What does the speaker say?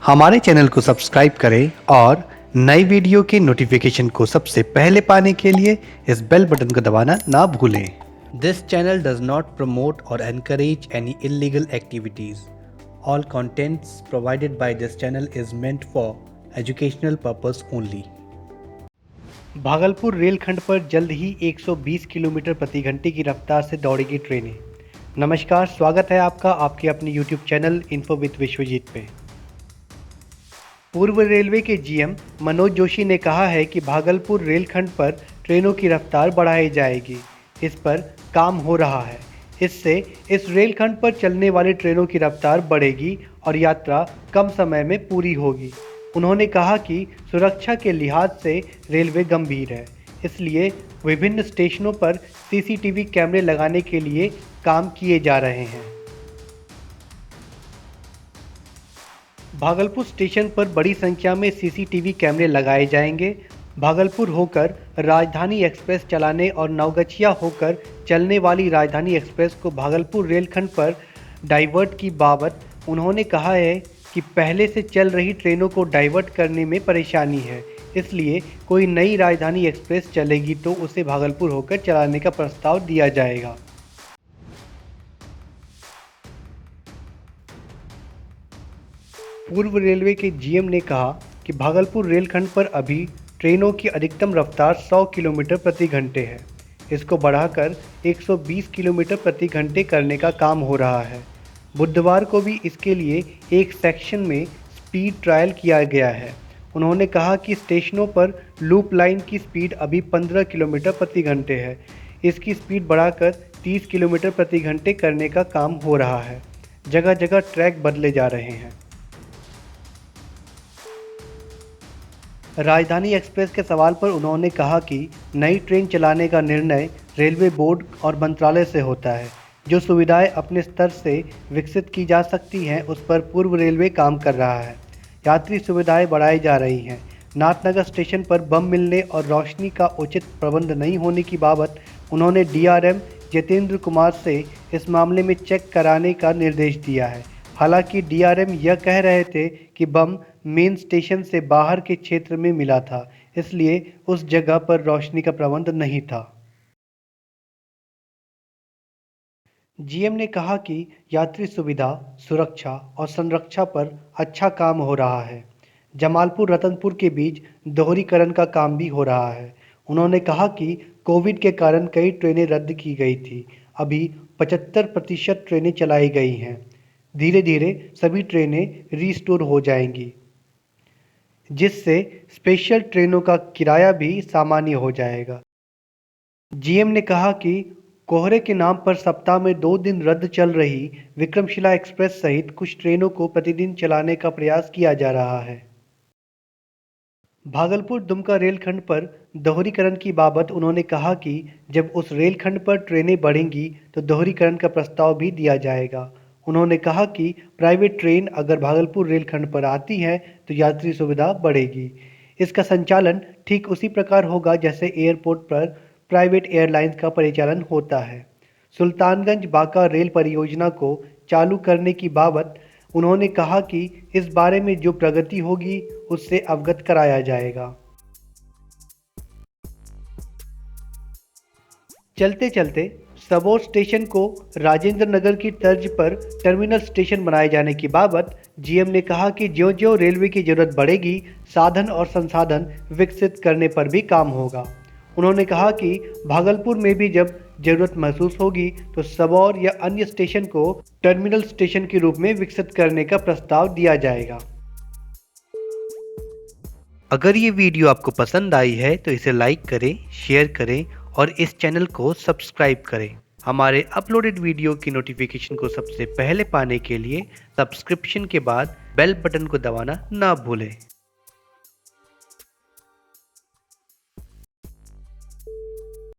हमारे चैनल को सब्सक्राइब करें और नई वीडियो के नोटिफिकेशन को सबसे पहले पाने के लिए इस बेल बटन को दबाना ना भूलें। This channel does not promote or encourage any illegal activities. All contents provided by this channel is meant for educational purpose only. Bhagalpur रेलखंड पर जल्द ही 120 किलोमीटर प्रति घंटे की रफ्तार से दौड़ेगी ट्रेनें। नमस्कार, स्वागत है आपका आपके अपने YouTube channel info with Vishwajeet पे। पूर्व रेलवे के जीएम मनोज जोशी ने कहा है कि भागलपुर रेलखंड पर ट्रेनों की रफ्तार बढ़ाई जाएगी। इस पर काम हो रहा है। इससे इस रेलखंड पर चलने वाली ट्रेनों की रफ्तार बढ़ेगी और यात्रा कम समय में पूरी होगी। उन्होंने कहा कि सुरक्षा के लिहाज से रेलवे गंभीर है, इसलिए विभिन्न स्टेशनों पर सीसीटीवी कैमरे लगाने के लिए काम किए जा रहे हैं। भागलपुर स्टेशन पर बड़ी संख्या में सीसीटीवी कैमरे लगाए जाएंगे। भागलपुर होकर राजधानी एक्सप्रेस चलाने और नवगछिया होकर चलने वाली राजधानी एक्सप्रेस को भागलपुर रेलखंड पर डाइवर्ट की बाबत उन्होंने कहा है कि पहले से चल रही ट्रेनों को डाइवर्ट करने में परेशानी है, इसलिए कोई नई राजधानी एक्सप्रेस चलेगी तो उसे भागलपुर होकर चलाने का प्रस्ताव दिया जाएगा। पूर्व रेलवे के जीएम ने कहा कि भागलपुर रेलखंड पर अभी ट्रेनों की अधिकतम रफ्तार 100 किलोमीटर प्रति घंटे है। इसको बढ़ाकर 120 किलोमीटर प्रति घंटे करने का काम हो रहा है। बुधवार को भी इसके लिए एक सेक्शन में स्पीड ट्रायल किया गया है। उन्होंने कहा कि स्टेशनों पर लूप लाइन की स्पीड अभी 15 किलोमीटर प्रति घंटे है। इसकी स्पीड बढ़ाकर 30 किलोमीटर प्रति घंटे करने का काम हो रहा है। जगह जगह ट्रैक बदले जा रहे हैं। राजधानी एक्सप्रेस के सवाल पर उन्होंने कहा कि नई ट्रेन चलाने का निर्णय रेलवे बोर्ड और मंत्रालय से होता है। जो सुविधाएं अपने स्तर से विकसित की जा सकती हैं उस पर पूर्व रेलवे काम कर रहा है। यात्री सुविधाएं बढ़ाई जा रही हैं। नाथनगर स्टेशन पर बम मिलने और रोशनी का उचित प्रबंध नहीं होने की बाबत उन्होंने डीआरएम जितेंद्र कुमार से इस मामले में चेक कराने का निर्देश दिया है। हालांकि डीआरएम यह कह रहे थे कि बम मेन स्टेशन से बाहर के क्षेत्र में मिला था, इसलिए उस जगह पर रोशनी का प्रबंध नहीं था। जीएम ने कहा कि यात्री सुविधा, सुरक्षा और संरक्षा पर अच्छा काम हो रहा है। जमालपुर रतनपुर के बीच दोहरीकरण का काम भी हो रहा है। उन्होंने कहा कि कोविड के कारण कई ट्रेनें रद्द की गई थी। अभी 75% ट्रेनें चलाई गई हैं। धीरे धीरे सभी ट्रेनें रीस्टोर हो जाएंगी, जिससे स्पेशल ट्रेनों का किराया भी सामान्य हो जाएगा। जीएम ने कहा कि कोहरे के नाम पर सप्ताह में 2 दिन रद्द चल रही विक्रमशिला एक्सप्रेस सहित कुछ ट्रेनों को प्रतिदिन चलाने का प्रयास किया जा रहा है। भागलपुर दुमका रेलखंड पर दोहरीकरण की बाबत उन्होंने कहा कि जब उस रेलखंड पर ट्रेनें बढ़ेंगी तो दोहरीकरण का प्रस्ताव भी दिया जाएगा। उन्होंने कहा कि प्राइवेट ट्रेन अगर भागलपुर रेलखंड पर आती है तो यात्री सुविधा बढ़ेगी। इसका संचालन ठीक उसी प्रकार होगा जैसे एयरपोर्ट पर प्राइवेट एयरलाइंस का परिचालन होता है। सुल्तानगंज बांका रेल परियोजना को चालू करने की बाबत उन्होंने कहा कि इस बारे में जो प्रगति होगी उससे अवगत कराया जाएगा। चलते चलते सबौर स्टेशन को राजेंद्र नगर की तर्ज पर टर्मिनल स्टेशन बनाए जाने की बाबत जीएम ने कहा कि ज्यों-ज्यों रेलवे की जरूरत बढ़ेगी, साधन और संसाधन विकसित करने पर भी काम होगा। उन्होंने कहा कि भागलपुर में भी जब जरूरत महसूस होगी तो सबौर या अन्य स्टेशन को टर्मिनल स्टेशन के रूप में विकसित करने का प्रस्ताव दिया जाएगा। अगर ये वीडियो आपको पसंद आई है तो इसे लाइक करें, शेयर करें और इस चैनल को सब्सक्राइब करें। हमारे अपलोडेड वीडियो की नोटिफिकेशन को सबसे पहले पाने के लिए सब्सक्रिप्शन के बाद बेल बटन को दबाना ना भूलें।